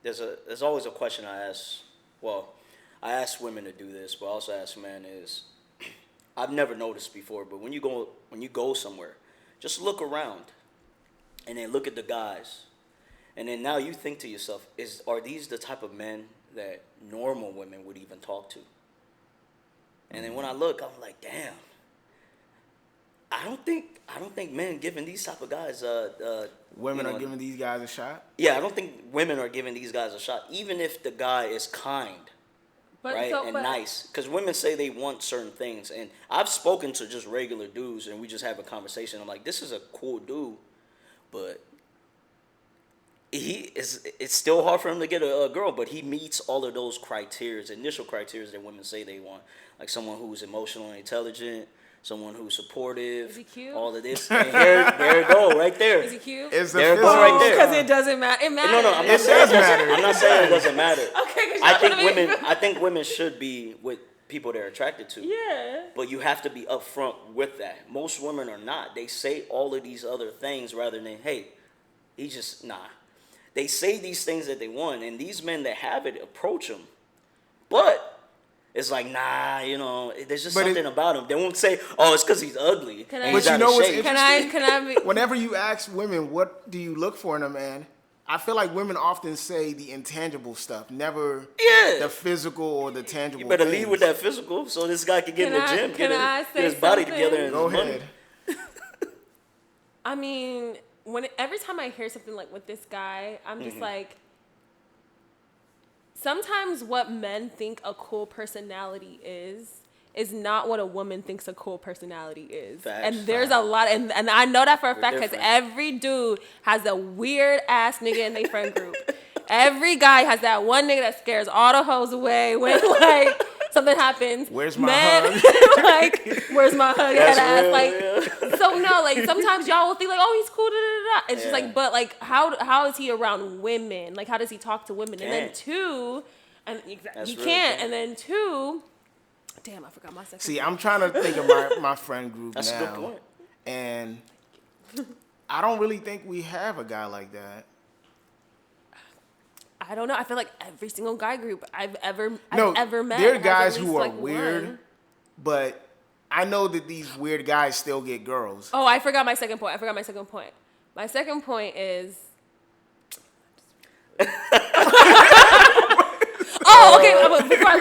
there's always a question I ask. Well, I ask women to do this, but I also ask men is I've never noticed before, but when you go somewhere, just look around and then look at the guys. And then now you think to yourself, are these the type of men that normal women would even talk to? And then when I look, I'm like, damn. I don't think men giving these type of guys women are giving these guys a shot? Yeah, I don't think women are giving these guys a shot, even if the guy is kind. Right? And nice. Because women say they want certain things. And I've spoken to just regular dudes and we just have a conversation. I'm like, this is a cool dude, but it's still hard for him to get a girl, but he meets all of those initial criteria that women say they want. Like someone who's emotionally intelligent, someone who's supportive. Is he cute? All of this. And there you go, right there. Is he cute? There it goes right there. Because it doesn't matter. It matters. No, I'm not saying it matter. I'm not saying it doesn't matter. Okay, I think women should be with people they're attracted to. Yeah. But you have to be upfront with that. Most women are not. They say all of these other things rather than, hey, he just, nah. They say these things that they want, and these men that have it approach them. But it's like, nah, there's just something about him. They won't say, oh, it's because he's ugly. But you know what's interesting? Can I be... Whenever you ask women, what do you look for in a man? I feel like women often say the intangible stuff, never the physical or the tangible. You better things. lead with that physical so this guy can get in the gym, get his body together, and go ahead. I mean, every time I hear something like with this guy, I'm just like, sometimes what men think a cool personality is not what a woman thinks a cool personality is. Facts, and there's a lot, and I know that for a fact because every dude has a weird ass nigga in their friend group. Every guy has that one nigga that scares all the hoes away when like something happens. Where's my hug? Like, where's my hug? That's ass? real, Like, yeah. so no, like sometimes y'all will think like, oh, he's cool. Da, da, da. It's just like, but like, how is he around women? Like, how does he talk to women? And then two, and he can't. And then two. Damn, I forgot my second. See, I'm trying to think of my friend group That's now. a good point. And I don't really think we have a guy like that. I don't know. I feel like every single guy group I've ever met. There are guys who are like weird, one. but I know that these weird guys still get girls. Oh, I forgot my second point. My second point is. Oh, okay. Before I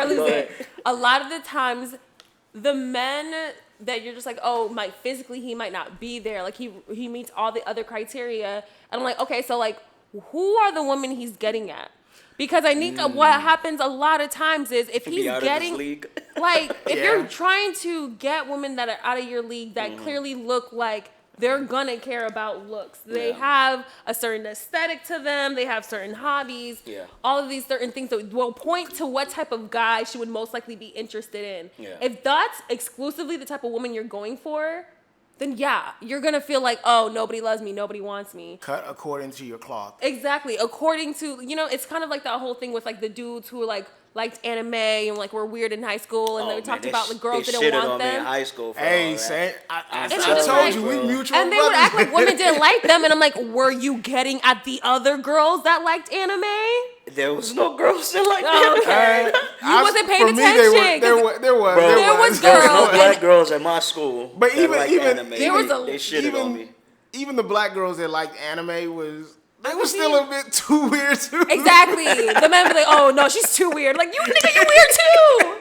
lose it. A lot of the times, the men that you're just like, oh, physically he might not be there. Like he meets all the other criteria, and I'm like, okay, so like, who are the women he's getting at? Because I think what happens a lot of times is if he's getting like if you're trying to get women that are out of your league that clearly look like they're gonna care about looks. They have a certain aesthetic to them. They have certain hobbies. Yeah. All of these certain things that will point to what type of guy she would most likely be interested in. Yeah. If that's exclusively the type of woman you're going for, then you're gonna feel like, oh, nobody loves me, nobody wants me. Cut according to your cloth. Exactly. According to, it's kind of like that whole thing with like the dudes who like liked anime and like were weird in high school and they talked about the girls didn't want them. Me in high school for I told you we mutual and they would act like women didn't like them, and I'm like, were you getting at the other girls that liked anime? There was no girls that liked anime. Okay. You wasn't paying attention. There was girls. There was no black girls at my school. But even anime. There was they shitted on me. Even the black girls that liked anime was still a bit too weird too. Exactly. The men be like, "Oh no, she's too weird." Like, you nigga, you weird too.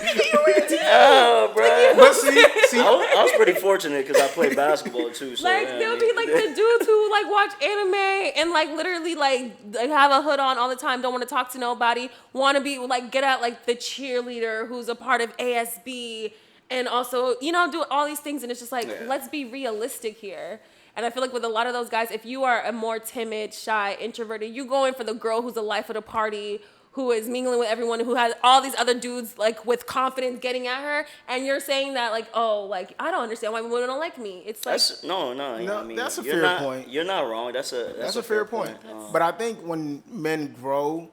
Nigga, you weird too. Oh, bro. But see, I was pretty fortunate because I played basketball too. So like, they'll be like the dudes who like watch anime and like literally like have a hood on all the time, don't want to talk to nobody, want to be like get at like the cheerleader who's a part of ASB, and also do all these things, and it's just like let's be realistic here. And I feel like with a lot of those guys, if you are a more timid, shy, introverted, you go in for the girl who's the life of the party, who is mingling with everyone, who has all these other dudes like with confidence getting at her, and you're saying that like, oh, like I don't understand why women don't like me. It's like no. I mean, that's a fair fair point. You're not wrong. That's a fair point. But I think when men grow,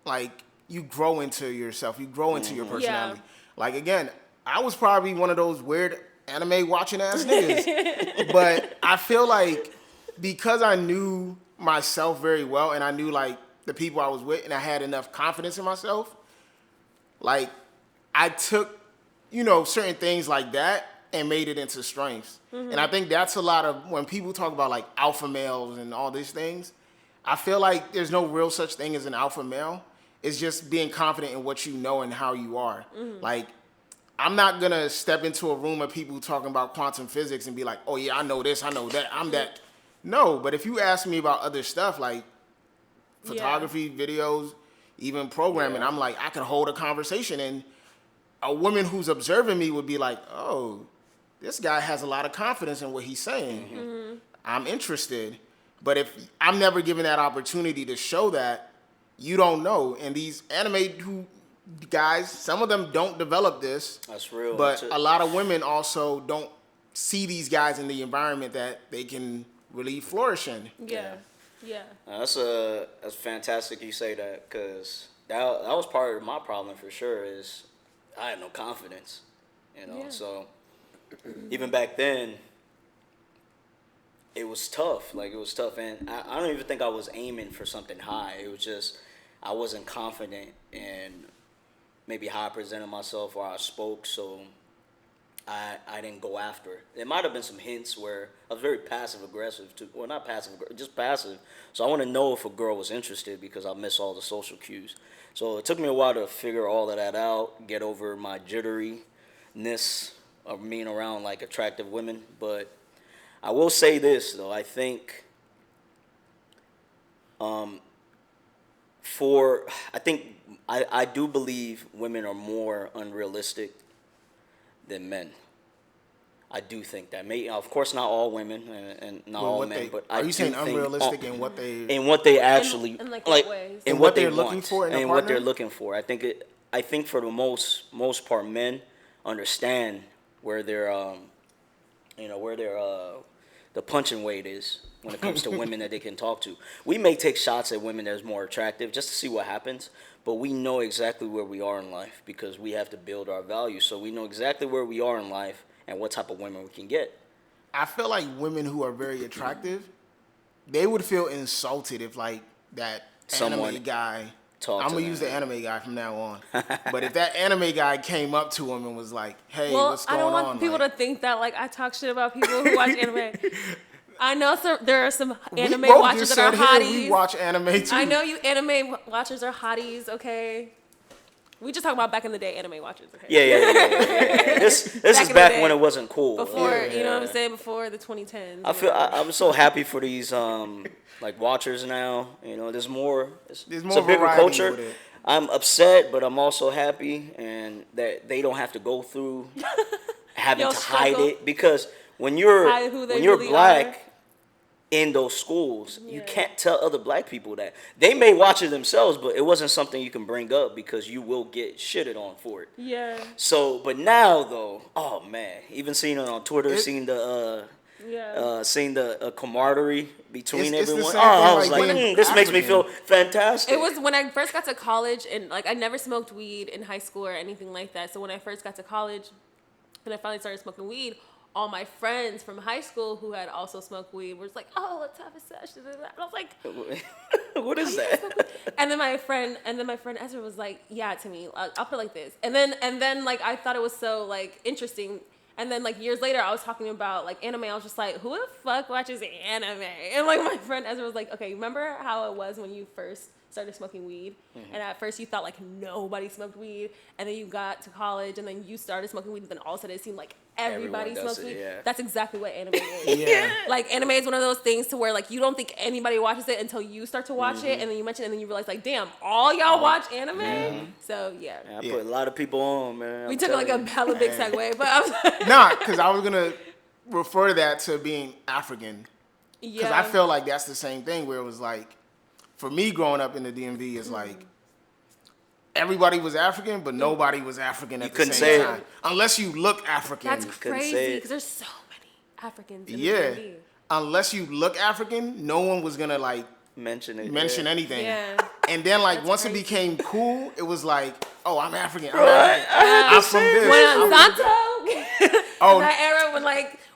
like you grow into yourself, you grow into your personality. Like again, I was probably one of those weird anime watching ass niggas. But I feel like because I knew myself very well, and I knew like the people I was with, and I had enough confidence in myself, like I took, certain things like that and made it into strengths. And I think that's a lot of when people talk about like alpha males and all these things. I feel like there's no real such thing as an alpha male. It's just being confident in what you know and how you are. Like, I'm not gonna step into a room of people talking about quantum physics and be like, oh yeah, I know this, I know that, I'm that. No, but if you ask me about other stuff like photography, videos, even programming, I'm like, I can hold a conversation, and a woman who's observing me would be like, oh, this guy has a lot of confidence in what he's saying. I'm interested. But if I'm never given that opportunity to show that, you don't know. And these anime guys, some of them don't develop this. That's real. But a lot of women also don't see these guys in the environment that they can really flourish in. Yeah. That's fantastic you say that, because that was part of my problem for sure. Is I had no confidence, So even back then, it was tough. Like, it was tough, and I don't even think I was aiming for something high. It was just I wasn't confident in maybe how I presented myself or how I spoke, so I didn't go after it. There might have been some hints where I was very passive aggressive too. Well, not passive, just passive. So I want to know if a girl was interested because I miss all the social cues. So it took me a while to figure all of that out, get over my jitteriness of being around like attractive women. But I will say this though, I think I do believe women are more unrealistic than men. I do think that. Of course, not all women and not all men, but are you saying unrealistic in what they actually in like what ways? in what they're looking for and what they're looking for. I think for the most part, men understand where their the punching weight is when it comes to women that they can talk to. We may take shots at women that's more attractive just to see what happens, but we know exactly where we are in life because we have to build our values. So we know exactly where we are in life and what type of women we can get. I feel like women who are very attractive, they would feel insulted if like that anime guy. I'm gonna use the anime guy from now on. But if that anime guy came up to him and was like, "Hey, what's going on?" I don't want people to think that like I talk shit about people who watch anime. I know there are some anime watchers that are hotties. We watch anime too. I know you anime watchers are hotties. Okay. We just talking about back in the day anime watchers. Okay. Yeah. This is back when it wasn't cool. Before, you know what I'm saying? Before the 2010s. I'm so happy for these like watchers now. There's more. It's a bigger culture. With it. I'm upset, but I'm also happy, and that they don't have to go through having to hide it, because when you're really black in those schools, you can't tell other black people that. They may watch it themselves, but it wasn't something you can bring up because you will get shitted on for it. Yeah. So, but now though, oh man, even seeing it on Twitter, seeing the camaraderie between everyone. I was like, this makes me feel fantastic. It was when I first got to college, and like I never smoked weed in high school or anything like that. So when I first got to college, and I finally started smoking weed, all my friends from high school who had also smoked weed were just like, "Oh, let's have a session." And I was like, "What is that?" And then my friend Ezra was like, "Yeah, to me, I'll put it like this." And then like I thought it was so like interesting. And then like years later, I was talking about like anime. I was just like, "Who the fuck watches anime?" And like my friend Ezra was like, "Okay, remember how it was when you first started smoking weed, and at first you thought like nobody smoked weed, and then you got to college, and then you started smoking weed, and then all of a sudden it seemed like everybody smokes weed." Yeah. That's exactly what anime is. Yeah. Like anime is one of those things to where like you don't think anybody watches it until you start to watch it, and then you mention it, and then you realize like, damn, all y'all watch anime. So yeah. I put a lot of people on, man. We took like a hella big segue, but I was like, nah, because I was gonna refer to that to being African. Because I feel like that's the same thing where it was like, for me growing up in the DMV, is like everybody was African, but nobody was African at the same time. Unless you look African. That's crazy because there's so many Africans in the DMV. Unless you look African, no one was gonna like mention anything. Yeah. And then like once it became cool, it was like, oh, I'm African. I'm from this. When Azonto, that era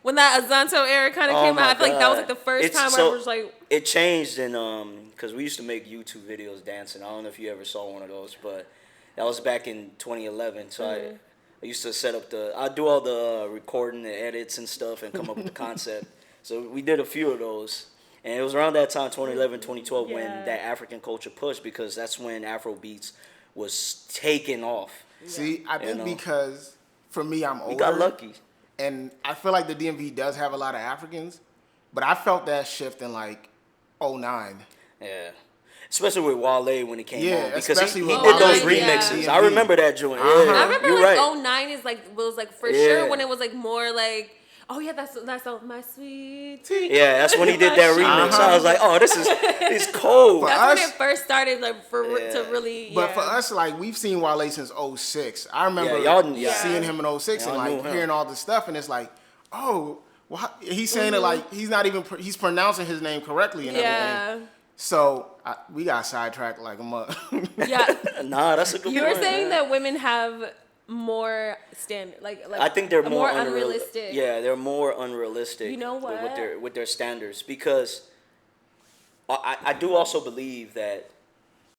when that Azonto era kind of came out, I feel like that was like the first time where I was like, it changed in because we used to make YouTube videos dancing. I don't know if you ever saw one of those, but that was back in 2011. So I used to set up I do all the recording, the edits and stuff, and come up with the concept. So we did a few of those. And it was around that time, 2011, 2012, when that African culture pushed, because that's when Afro beats was taking off. See, I think because for me, I'm older. We got lucky. And I feel like the DMV does have a lot of Africans, but I felt that shift in like '09. Yeah. Especially with Wale when it came on. Because especially he with did those Wale, remixes. yeah. I remember that joint. Uh-huh. Yeah, I remember you're like right. '09 is like was like for sure when it was like more like, oh yeah, that's my sweet tea. Yeah, that's when he did that remix. Uh-huh. I was like, oh, this is cold. That's us- when it first started like to really. But for us, like, we've seen Wale since '06. I remember y'all- seeing him in '06 and Y'all knew like him. hearing all this stuff, and it's like, oh, well, he's saying it like he's not even he's pronouncing his name correctly and everything. So we got sidetracked like a month. Yeah. Nah, that's a good You point. were saying that women have more standard, like I think they're more unrealistic. Yeah, they're more unrealistic. You know what? With their standards, because I do also believe that